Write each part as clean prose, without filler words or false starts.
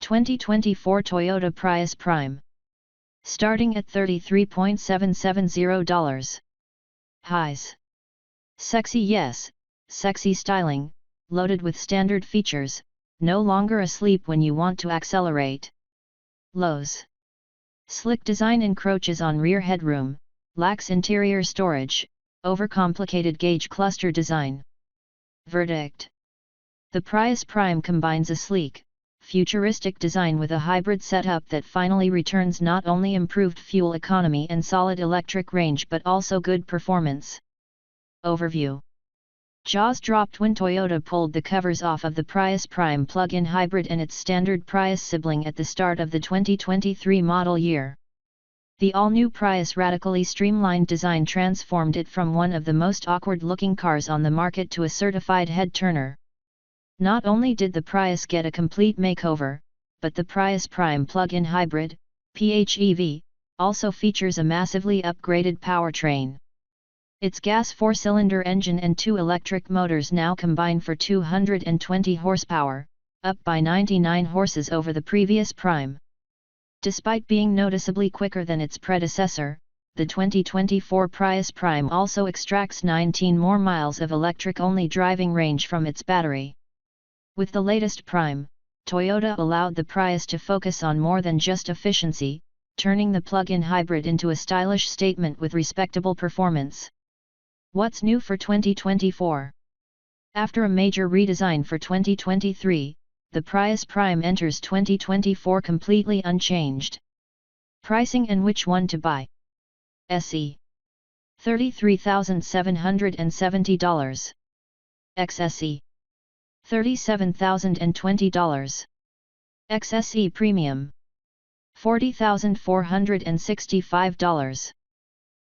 2024 Toyota Prius Prime. Starting at $33,770. Highs. Sexy, yes, sexy styling, loaded with standard features, no longer asleep when you want to accelerate. Lows. Slick design encroaches on rear headroom, lacks interior storage, overcomplicated gauge cluster design. Verdict. The Prius Prime combines a sleek, futuristic design with a hybrid setup that finally returns not only improved fuel economy and solid electric range but also good performance. Overview. Jaws dropped when Toyota pulled the covers off of the Prius Prime plug-in hybrid and its standard Prius sibling at the start of the 2023 model year. The all-new Prius radically streamlined design transformed it from one of the most awkward-looking cars on the market to a certified head-turner. Not only did the Prius get a complete makeover, but the Prius Prime plug-in hybrid, PHEV, also features a massively upgraded powertrain. Its gas 4-cylinder engine and 2 electric motors now combine for 220 horsepower, up by 99 horses over the previous Prime. Despite being noticeably quicker than its predecessor, the 2024 Prius Prime also extracts 19 more miles of electric-only driving range from its battery. With the latest Prime, Toyota allowed the Prius to focus on more than just efficiency, turning the plug-in hybrid into a stylish statement with respectable performance. What's new for 2024? After a major redesign for 2023, the Prius Prime enters 2024 completely unchanged. Pricing and which one to buy. SE. $33,770. XSE. $37,020. XSE Premium. $40,465.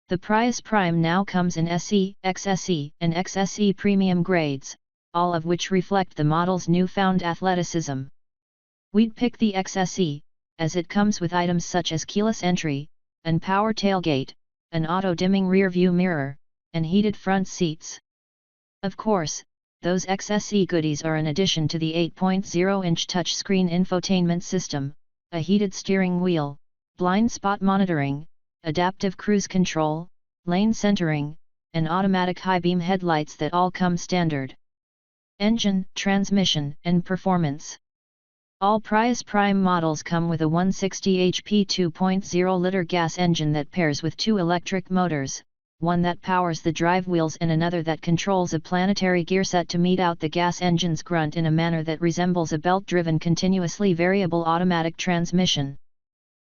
The Prius Prime now comes in SE, XSE, and XSE Premium grades, all of which reflect the model's newfound athleticism. We'd pick the XSE, as it comes with items such as keyless entry, and power tailgate, an auto-dimming rear-view mirror, and heated front seats. Of course, those XSE goodies are in addition to the 8.0-inch touchscreen infotainment system, a heated steering wheel, blind spot monitoring, adaptive cruise control, lane centering, and automatic high-beam headlights that all come standard. Engine, transmission, and performance. All Prius Prime models come with a 160 HP 2.0-liter gas engine that pairs with 2 electric motors, one that powers the drive wheels and another that controls a planetary gearset to mete out the gas engine's grunt in a manner that resembles a belt-driven continuously variable automatic transmission.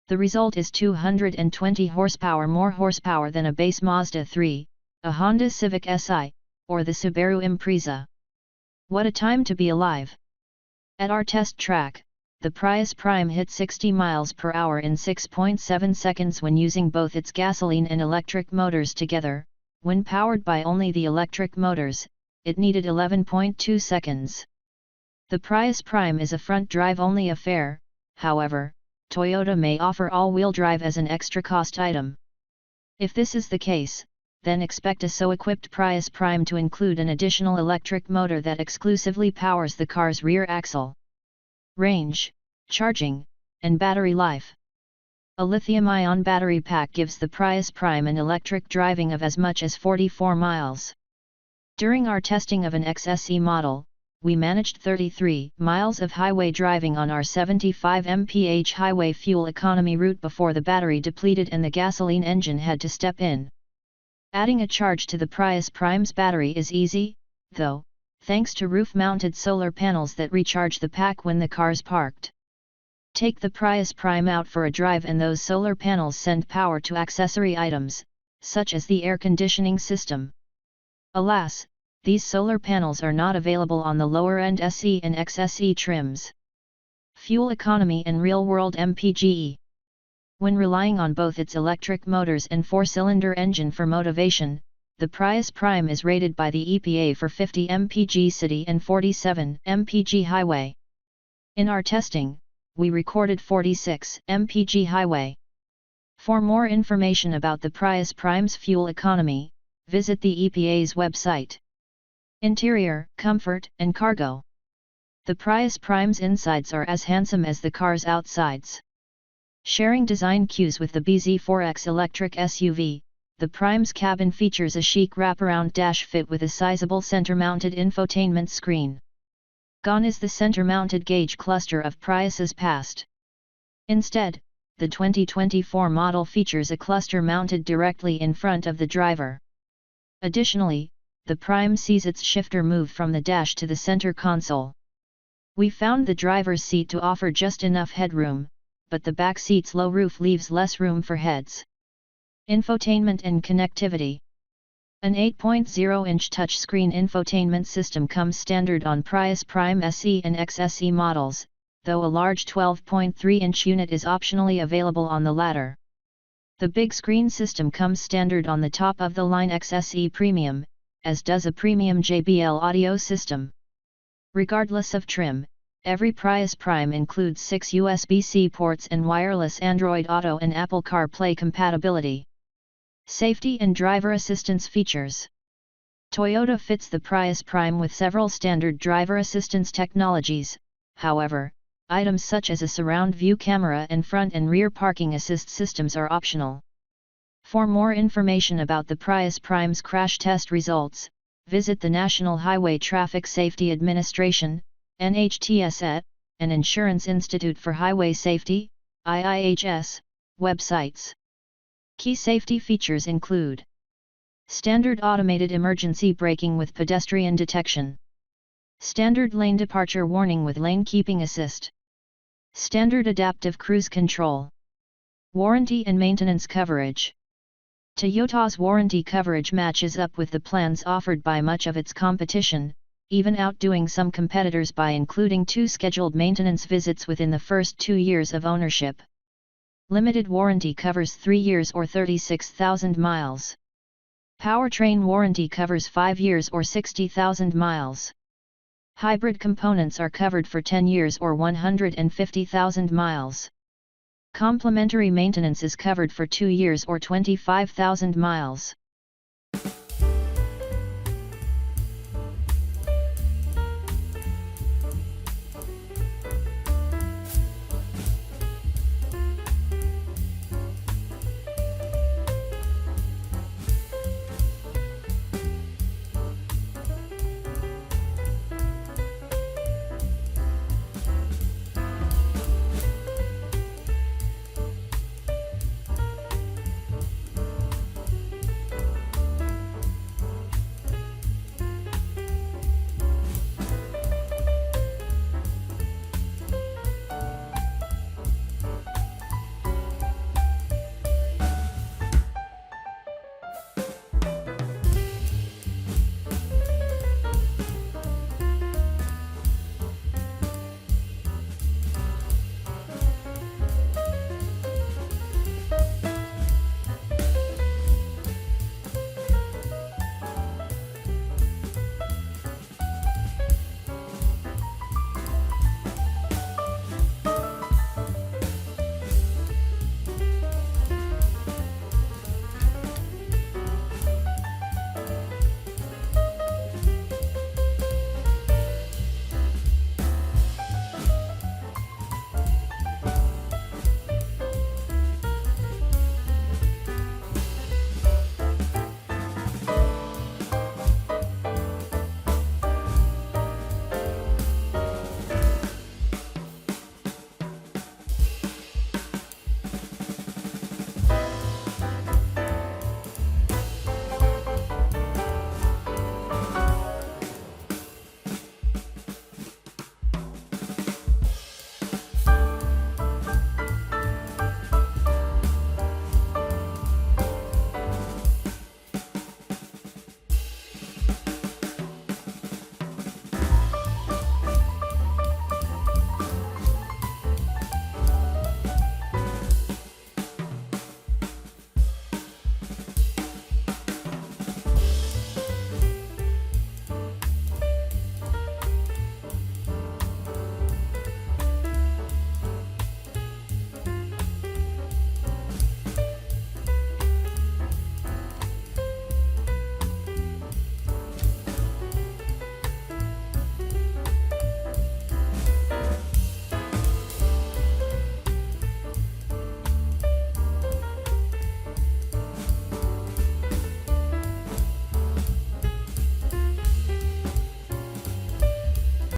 The result is 220 horsepower, more horsepower than a base Mazda 3, a Honda Civic Si, or the Subaru Impreza. What a time to be alive! At our test track, the Prius Prime hit 60 miles per hour in 6.7 seconds when using both its gasoline and electric motors together. When powered by only the electric motors, it needed 11.2 seconds. The Prius Prime is a front-drive only affair, however, Toyota may offer all-wheel drive as an extra cost item. If this is the case, then expect a so-equipped Prius Prime to include an additional electric motor that exclusively powers the car's rear axle. Range, charging, and battery life. A lithium-ion battery pack gives the Prius Prime an electric driving of as much as 44 miles. During our testing of an XSE model, we managed 33 miles of highway driving on our 75 mph highway fuel economy route before the battery depleted and the gasoline engine had to step in. Adding a charge to the Prius Prime's battery is easy, though, thanks to roof-mounted solar panels that recharge the pack when the car's parked. Take the Prius Prime out for a drive and those solar panels send power to accessory items, such as the air conditioning system. Alas, these solar panels are not available on the lower-end SE and XSE trims. Fuel economy and real-world MPGe. When relying on both its electric motors and 4-cylinder engine for motivation, the Prius Prime is rated by the EPA for 50 mpg city and 47 mpg highway. In our testing, we recorded 46 mpg highway. For more information about the Prius Prime's fuel economy, visit the EPA's website. Interior, comfort, and cargo. The Prius Prime's insides are as handsome as the car's outsides. Sharing design cues with the BZ4X electric SUV, the Prime's cabin features a chic wraparound dash fit with a sizable center-mounted infotainment screen. Gone is the center-mounted gauge cluster of Prius's past. Instead, the 2024 model features a cluster mounted directly in front of the driver. Additionally, the Prime sees its shifter move from the dash to the center console. We found the driver's seat to offer just enough headroom, but the back seat's low roof leaves less room for heads. Infotainment and connectivity. An 8.0-inch touchscreen infotainment system comes standard on Prius Prime SE and XSE models, though a large 12.3-inch unit is optionally available on the latter. The big screen system comes standard on the top-of-the-line XSE Premium, as does a premium JBL audio system. Regardless of trim, every Prius Prime includes 6 USB-C ports and wireless Android Auto and Apple CarPlay compatibility. Safety and driver assistance features. Toyota fits the Prius Prime with several standard driver assistance technologies. However, items such as a surround view camera and front and rear parking assist systems are optional. For more information about the Prius Prime's crash test results, visit the National Highway Traffic Safety Administration, NHTSA, and Insurance Institute for Highway Safety, IIHS, websites. Key safety features include standard automated emergency braking with pedestrian detection, standard lane departure warning with lane keeping assist, standard adaptive cruise control, warranty and maintenance coverage. Toyota's warranty coverage matches up with the plans offered by much of its competition, even outdoing some competitors by including 2 scheduled maintenance visits within the first 2 years of ownership. Limited warranty covers 3 years or 36,000 miles. Powertrain warranty covers 5 years or 60,000 miles. Hybrid components are covered for 10 years or 150,000 miles. Complimentary maintenance is covered for 2 years or 25,000 miles.